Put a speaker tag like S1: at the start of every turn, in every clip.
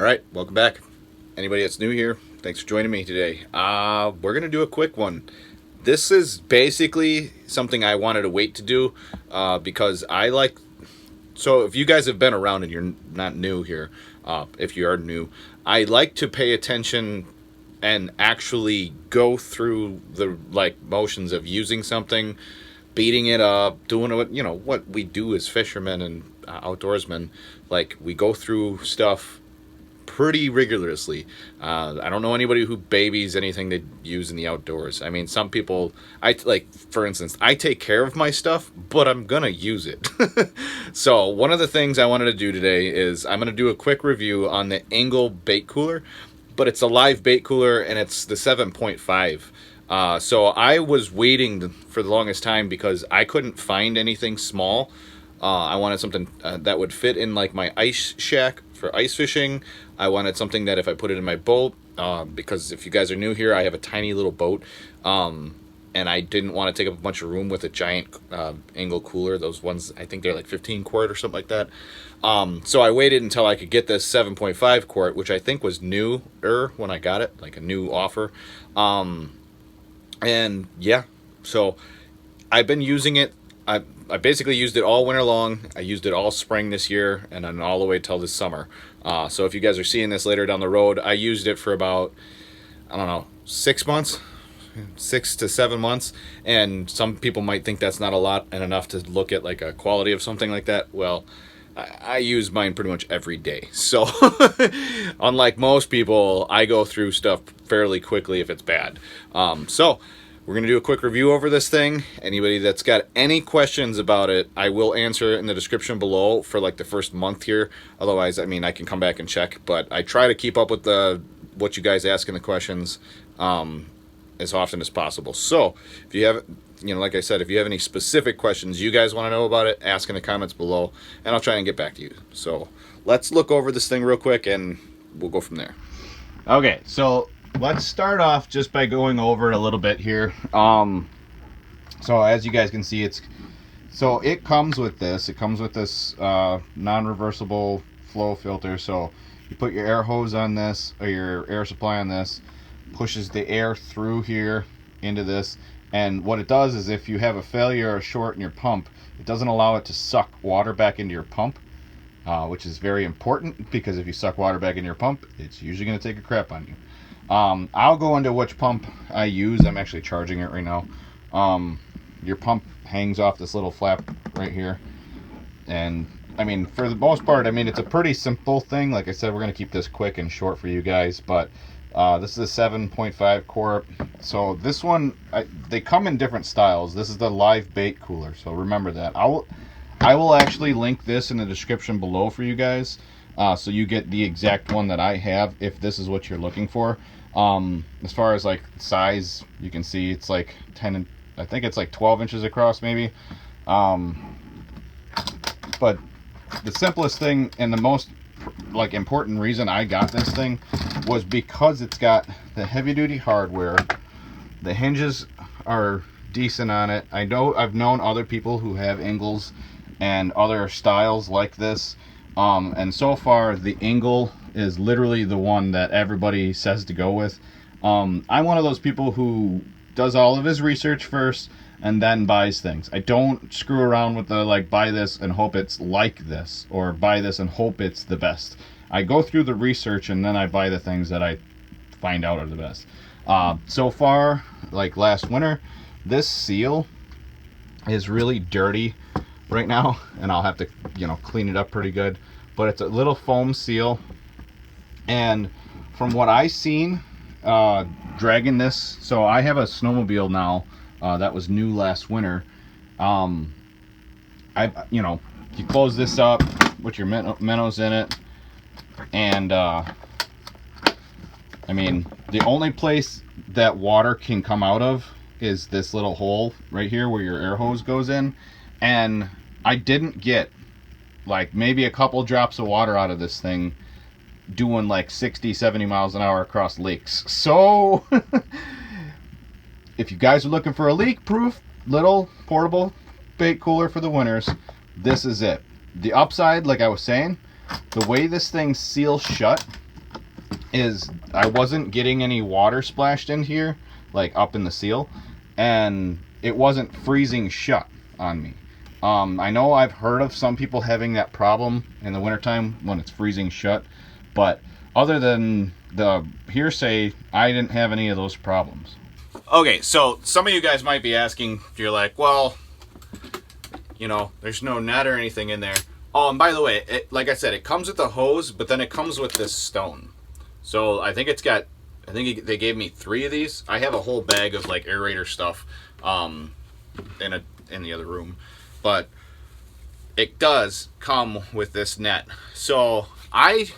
S1: right, welcome back. Anybody that's new here, thanks for joining me today. We're gonna do a quick one. This is basically something I wanted to wait to do because I like. So if you guys have been around and you're not new here, if you are new, I like to pay attention and actually go through the motions of using something, beating it up, doing what we do as fishermen and outdoorsmen. Like, we go through stuff pretty rigorously. I don't know anybody who babies anything they use in the outdoors. I mean, some people, for instance, I take care of my stuff, but I'm gonna use it. So one of the things I wanted to do today is I'm gonna do a quick review on the Engle Bait Cooler, but it's a live bait cooler and it's the 7.5. So I was waiting for the longest time because I couldn't find anything small. I wanted something that would fit in like my ice shack for ice fishing. I wanted something that if I put it in my boat, because if you guys are new here, I have a tiny little boat, and I didn't want to take up a bunch of room with a giant Engle cooler. Those ones, I think they're like 15 quart or something like that. So I waited until I could get this 7.5 quart, which I think was newer when I got it, like a new offer. And yeah, so I've been using it. I basically used it all winter long. I used it all spring this year, and then all the way till this summer. So if you guys are seeing this later down the road, I used it for about, I don't know, 6 months, 6 to 7 months. And some people might think that's not a lot and enough to look at like a quality of something like that. Well, I use mine pretty much every day. So unlike most people, I go through stuff fairly quickly if it's bad. So we're going to do a quick review over this thing. Anybody that's got any questions about it, I will answer it in the description below for like the first month here. Otherwise, I mean, I can come back and check. But I try to keep up with what you guys ask in the questions as often as possible. So if you have, like I said, if you have any specific questions you guys want to know about it, ask in the comments below, and I'll try and get back to you. So let's look over this thing real quick, and we'll go from there. Okay, so let's start off just by going over it a little bit here. So as you guys can see, it comes with this. It comes with this non-reversible flow filter. So you put your air hose on this, or your air supply on this, pushes the air through here into this. And what it does is if you have a failure or a short in your pump, it doesn't allow it to suck water back into your pump, which is very important, because if you suck water back into your pump, it's usually going to take a crap on you. I'll go into which pump I use. I'm actually charging it right now. Your pump hangs off this little flap right here. And I mean, for the most part, I mean, it's a pretty simple thing. Like I said, we're going to keep this quick and short for you guys, but this is a 7.5 quart. So this one, they come in different styles. This is the live bait cooler, so remember that. I will actually link this in the description below for you guys, so you get the exact one that I have if this is what you're looking for. As far as like size, you can see it's like 10, I think it's like 12 inches across maybe. But the simplest thing and the most like important reason I got this thing was because it's got the heavy duty hardware. The hinges are decent on it. I've known other people who have Engles and other styles like this. And so far the Engel is literally the one that everybody says to go with. I'm one of those people who does all of his research first and then buys things. I don't screw around with the like buy this and hope it's like this, or buy this and hope it's the best. I go through the research and then I buy the things that I find out are the best. So far, like last winter, this seal is really dirty right now, and I'll have to clean it up pretty good. But it's a little foam seal, and from what I've seen, dragging this, so I have a snowmobile now that was new last winter. You close this up, put your minnows in it, and I mean, the only place that water can come out of is this little hole right here where your air hose goes in, and I didn't get like maybe a couple drops of water out of this thing doing like 60-70 miles an hour across lakes. So if you guys are looking for a leak proof little portable bait cooler for the winters, this is it. The upside, like I was saying, the way this thing seals shut, is I wasn't getting any water splashed in here, like up in the seal, and it wasn't freezing shut on me. I know I've heard of some people having that problem in the wintertime when it's freezing shut, but other than the hearsay, I didn't have any of those problems. Okay, so some of you guys might be asking, you're like, well, you know, there's no net or anything in there. Oh, and by the way, like I said, it comes with a hose, but then it comes with this stone. So I think they gave me 3 of these. I have a whole bag of like aerator stuff in the other room, but it does come with this net. So I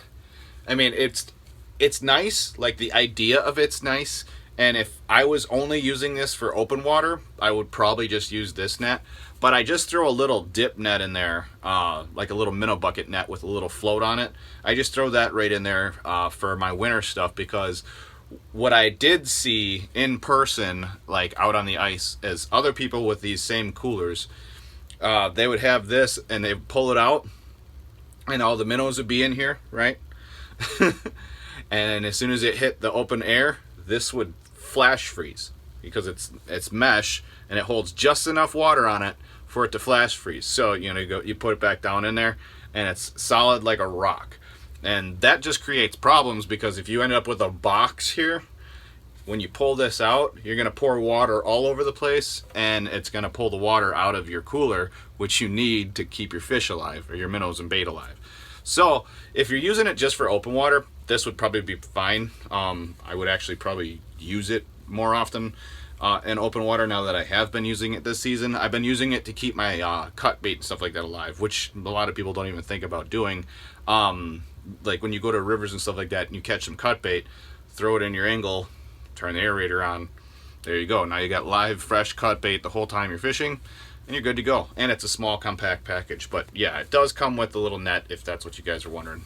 S1: mean, it's nice. Like, the idea of it's nice. And if I was only using this for open water, I would probably just use this net. But I just throw a little dip net in there, like a little minnow bucket net with a little float on it. I just throw that right in there for my winter stuff, because what I did see in person, like out on the ice, is other people with these same coolers, they would have this and they'd pull it out and all the minnows would be in here, right? And as soon as it hit the open air, this would flash freeze, because it's mesh and it holds just enough water on it for it to flash freeze. So you put it back down in there and it's solid like a rock. And that just creates problems, because if you end up with a box here, when you pull this out, you're going to pour water all over the place, and it's going to pull the water out of your cooler, which you need to keep your fish alive, or your minnows and bait alive. So if you're using it just for open water, this would probably be fine. I would actually probably use it more often in open water now that I have been using it this season. I've been using it to keep my cut bait and stuff like that alive, which a lot of people don't even think about doing. Like when you go to rivers and stuff like that and you catch some cut bait, throw it in your Engel, turn the aerator on, there you go. Now you got live fresh cut bait the whole time you're fishing, and you're good to go. And it's a small compact package. But yeah, it does come with a little net, if that's what you guys are wondering.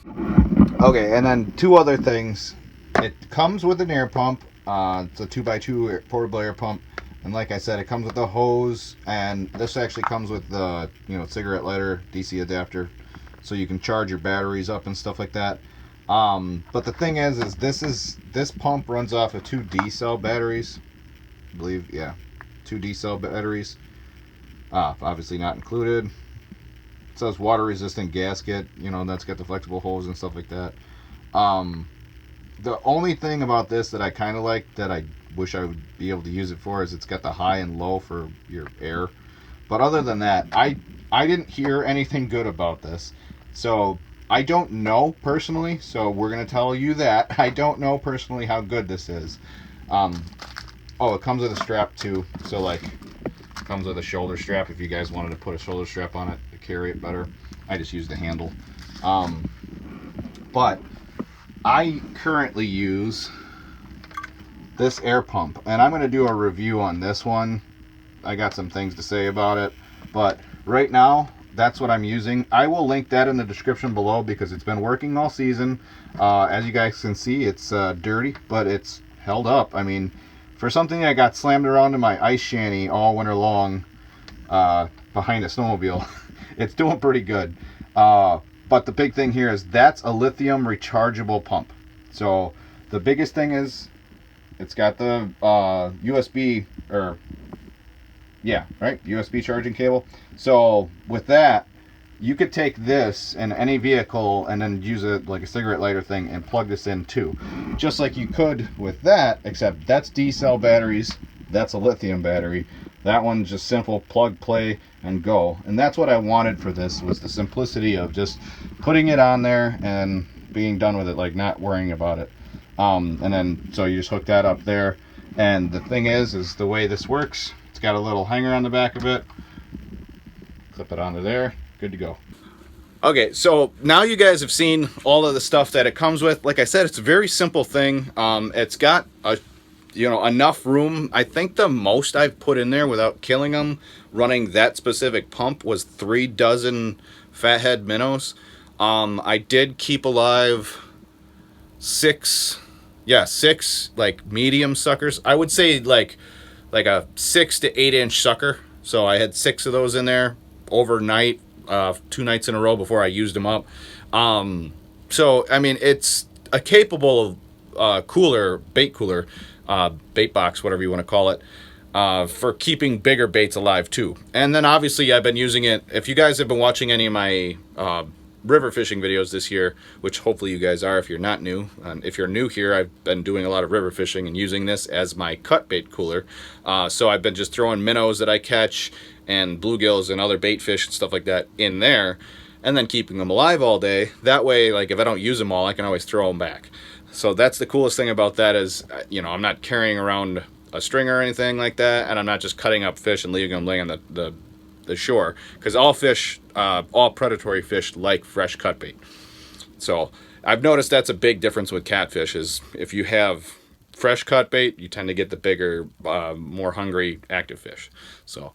S1: Okay, and then 2 other things. It comes with an air pump. It's a 2x2 portable air pump, and like I said, it comes with a hose, and this actually comes with the cigarette lighter DC adapter, so you can charge your batteries up and stuff like that. But the thing is this pump runs off of 2 D cell batteries, I believe. Yeah, 2 D cell batteries. Obviously not included. It says water resistant gasket. That's got the flexible hose and stuff like that. The only thing about this that I kind of like, that I wish I would be able to use it for, is it's got the high and low for your air. But other than that, I didn't hear anything good about this. So I don't know personally, so we're going to tell you that. I don't know personally how good this is. It comes with a strap too. So like, it comes with a shoulder strap if you guys wanted to put a shoulder strap on it to carry it better. I just use the handle. But I currently use this air pump, and I'm going to do a review on this one. I got some things to say about it, but right now that's what I'm using. I will link that in the description below, because it's been working all season. As you guys can see, it's dirty, but it's held up. I mean, for something that got slammed around in my ice shanty all winter long behind a snowmobile, it's doing pretty good. But the big thing here is that's a lithium rechargeable pump. So the biggest thing is it's got the USB, USB charging cable. So with that, you could take this in any vehicle and then use it like a cigarette lighter thing and plug this in too. Just like you could with that, except that's D-cell batteries, that's a lithium battery. That one's just simple, plug, play, and go. And that's what I wanted for this, was the simplicity of just putting it on there and being done with it, like not worrying about it. And then, so you just hook that up there. And the thing is the way this works, it's got a little hanger on the back of it. Clip it onto there, good to go. Okay, so now you guys have seen all of the stuff that it comes with. Like I said, it's a very simple thing. It's got enough room. I think the most I've put in there without killing them, running that specific pump, was 3 dozen fathead minnows. I did keep alive 6 like medium suckers. I would say like a 6 to 8 inch sucker. So I had 6 of those in there overnight, 2 nights in a row before I used them up. So I mean, it's capable cooler, bait cooler, bait box, whatever you want to call it, for keeping bigger baits alive too. And then obviously I've been using it. If you guys have been watching any of my river fishing videos this year, which hopefully you guys are if you're not new. If you're new here, I've been doing a lot of river fishing and using this as my cut bait cooler. So I've been just throwing minnows that I catch and bluegills and other bait fish and stuff like that in there, and then keeping them alive all day. That way, like if I don't use them all, I can always throw them back. So that's the coolest thing about that is, you know, I'm not carrying around a string or anything like that, and I'm not just cutting up fish and leaving them laying on the shore, because all fish, all predatory fish like fresh cut bait. So I've noticed that's a big difference with catfish is if you have fresh cut bait, you tend to get the bigger, more hungry active fish. So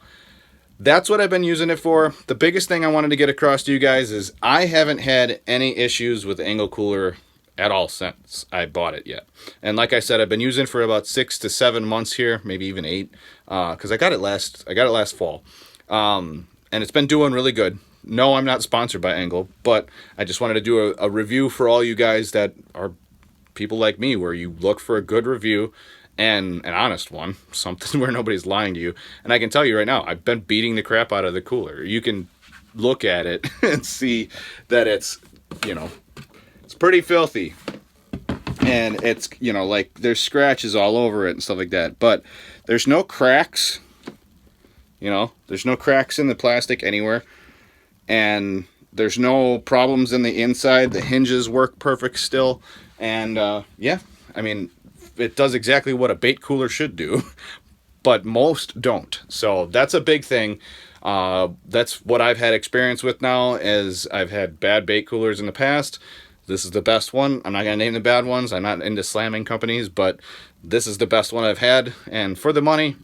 S1: that's what I've been using it for. The biggest thing I wanted to get across to you guys is I haven't had any issues with the Engel Cooler at all since I bought it yet. And like I said, I've been using it for about 6 to 7 months here, maybe even 8, because I got it last fall. And it's been doing really good. No, I'm not sponsored by Engel, but I just wanted to do a review for all you guys that are people like me, where you look for a good review and an honest one, something where nobody's lying to you. And I can tell you right now, I've been beating the crap out of the cooler. You can look at it and see that it's, you know, it's pretty filthy. And it's, you know, like there's scratches all over it and stuff like that. But there's no cracks. You know, there's no cracks in the plastic anywhere. And there's no problems in the inside. The hinges work perfect still. And yeah, I mean, it does exactly what a bait cooler should do, but most don't. So that's a big thing. That's what I've had experience with now, is I've had bad bait coolers in the past. This is the best one. I'm not going to name the bad ones. I'm not into slamming companies, but this is the best one I've had. And for the money,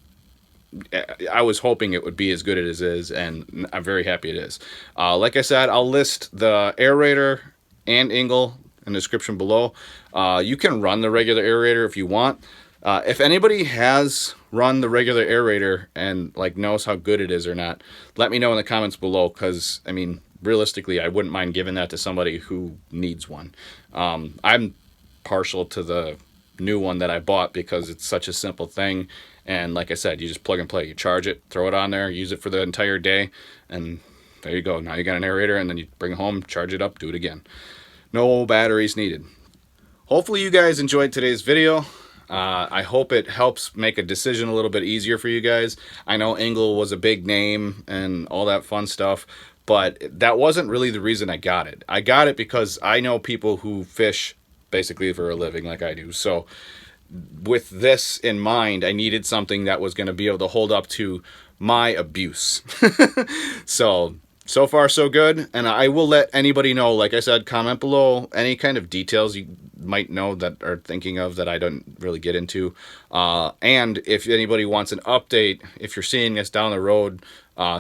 S1: I was hoping it would be as good as it is, and I'm very happy it is. Like I said, I'll list the aerator and Engel in the description below. You can run the regular aerator if you want. If anybody has run the regular aerator and like knows how good it is or not, let me know in the comments below, because I mean, realistically, I wouldn't mind giving that to somebody who needs one. I'm partial to the new one that I bought because it's such a simple thing, and like I said, you just plug and play. You charge it, throw it on there, use it for the entire day, and there you go. Now you got an aerator, and then you bring it home, charge it up, do it again. No batteries needed. Hopefully you guys enjoyed today's video. I hope it helps make a decision a little bit easier for you guys. I know Engel was a big name and all that fun stuff, but that wasn't really the reason I got it. I got it because I know people who fish basically for a living like I do. So with this in mind, I needed something that was going to be able to hold up to my abuse. So far so good, and I will let anybody know, like I said, comment below any kind of details you might know that are thinking of that I don't really get into. And if anybody wants an update, if you're seeing this down the road,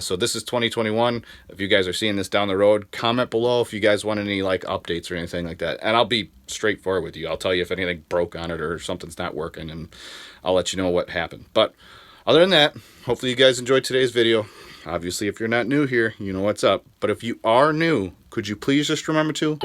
S1: so this is 2021, if you guys are seeing this down the road, comment below if you guys want any like updates or anything like that, and I'll be straightforward with you. I'll tell you if anything broke on it or something's not working, and I'll let you know what happened. But other than that, hopefully you guys enjoyed today's video. Obviously, if you're not new here, you know what's up. But if you are new, could you please just remember to